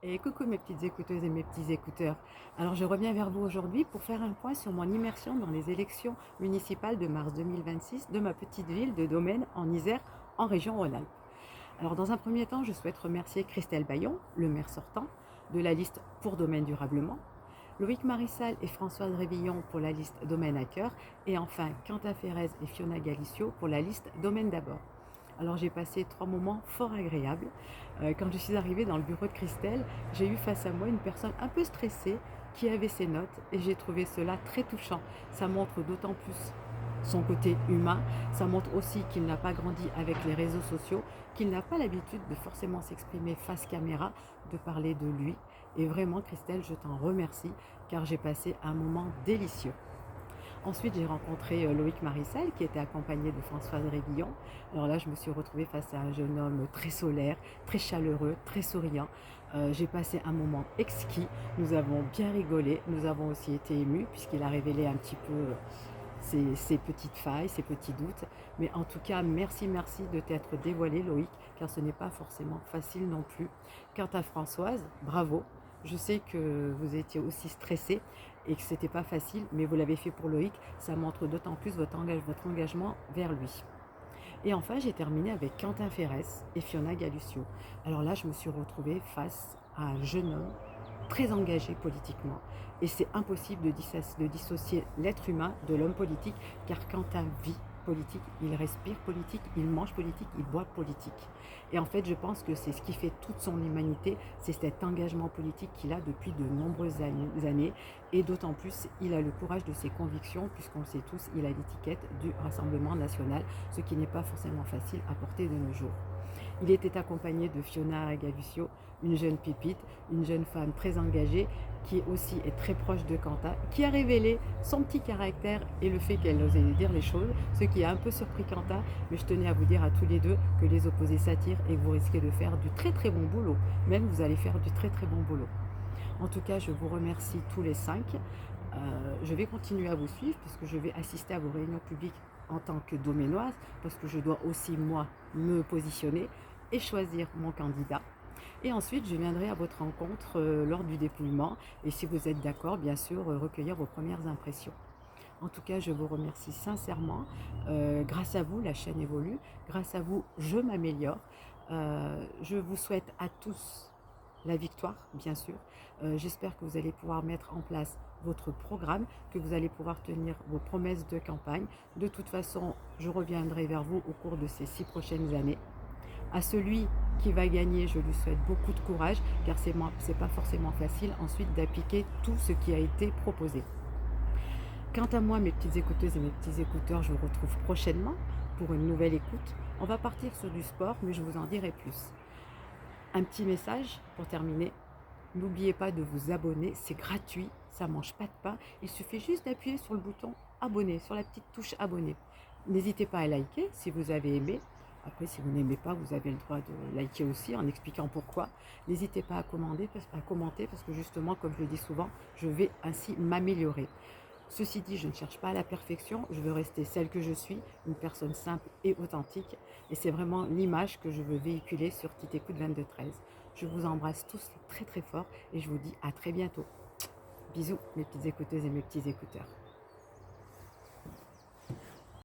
Et coucou mes petites écouteuses et mes petits écouteurs. Alors je reviens vers vous aujourd'hui pour faire un point sur mon immersion dans les élections municipales de mars 2026 de ma petite ville de Domaine en Isère, en région Rhône-Alpes. Alors dans un premier temps, je souhaite remercier Christelle Bayon, le maire sortant, de la liste pour Domaine durablement, Loïc Marissal et Françoise Révillon pour la liste Domaine à cœur, et enfin Quentin Ferrez et Fiona Galicio pour la liste Domaine d'abord. Alors j'ai passé 3 moments fort agréables. Quand je suis arrivée dans le bureau de Christelle, j'ai eu face à moi une personne un peu stressée qui avait ses notes et j'ai trouvé cela très touchant. Ça montre d'autant plus son côté humain, ça montre aussi qu'il n'a pas grandi avec les réseaux sociaux, qu'il n'a pas l'habitude de forcément s'exprimer face caméra, de parler de lui. Et vraiment Christelle, je t'en remercie car j'ai passé un moment délicieux. Ensuite, j'ai rencontré Loïc Marissal qui était accompagné de Françoise Révillon. Alors là, je me suis retrouvée face à un jeune homme très solaire, très chaleureux, très souriant. J'ai passé un moment exquis. Nous avons bien rigolé. Nous avons aussi été émus puisqu'il a révélé un petit peu ses petites failles, ses petits doutes. Mais en tout cas, merci, merci de t'être dévoilé, Loïc, car ce n'est pas forcément facile non plus. Quant à Françoise, bravo. Je sais que vous étiez aussi stressé et que c'était pas facile, mais vous l'avez fait pour Loïc. Ça montre d'autant plus votre engagement vers lui. Et enfin, j'ai terminé avec Quentin Ferrès et Fiona Galucio. Alors là, je me suis retrouvée face à un jeune homme très engagé politiquement. Et c'est impossible de dissocier l'être humain de l'homme politique, car Quentin vit politique, il respire politique, il mange politique, il boit politique. Et en fait, je pense que c'est ce qui fait toute son humanité, c'est cet engagement politique qu'il a depuis de nombreuses années. Et d'autant plus, il a le courage de ses convictions, puisqu'on le sait tous, il a l'étiquette du Rassemblement national, ce qui n'est pas forcément facile à porter de nos jours. Il était accompagné de Fiona Galucio, une jeune pépite, une jeune femme très engagée, qui aussi est très proche de Quentin, qui a révélé son petit caractère et le fait qu'elle osait dire les choses, ce qui a un peu surpris Quentin, mais je tenais à vous dire à tous les deux que les opposés s'attirent et que vous risquez de faire du très très bon boulot. Même vous allez faire du très très bon boulot. En tout cas, je vous remercie tous les cinq. Je vais continuer à vous suivre puisque je vais assister à vos réunions publiques en tant que doménoise, parce que je dois aussi, moi, me positionner et choisir mon candidat. Et ensuite, je viendrai à votre rencontre lors du dépouillement et si vous êtes d'accord, bien sûr, recueillir vos premières impressions. En tout cas, je vous remercie sincèrement. Grâce à vous, la chaîne évolue. Grâce à vous, je m'améliore. Je vous souhaite à tous la victoire, bien sûr. J'espère que vous allez pouvoir mettre en place votre programme, que vous allez pouvoir tenir vos promesses de campagne. De toute façon, je reviendrai vers vous au cours de ces 6 prochaines années. À celui qui va gagner, je lui souhaite beaucoup de courage, car c'est pas forcément facile ensuite d'appliquer tout ce qui a été proposé. Quant à moi, mes petites écouteuses et mes petits écouteurs, je vous retrouve prochainement pour une nouvelle écoute. On va partir sur du sport, mais je vous en dirai plus. Un petit message pour terminer. N'oubliez pas de vous abonner, c'est gratuit, ça ne mange pas de pain. Il suffit juste d'appuyer sur le bouton abonner, sur la petite touche abonner. N'hésitez pas à liker si vous avez aimé. Après, si vous n'aimez pas, vous avez le droit de liker aussi en expliquant pourquoi. N'hésitez pas à commenter parce que justement, comme je le dis souvent, je vais ainsi m'améliorer. Ceci dit, je ne cherche pas la perfection, je veux rester celle que je suis, une personne simple et authentique. Et c'est vraiment l'image que je veux véhiculer sur Tite Écoute 22-13. Je vous embrasse tous très très fort et je vous dis à très bientôt. Bisous mes petites écouteuses et mes petits écouteurs.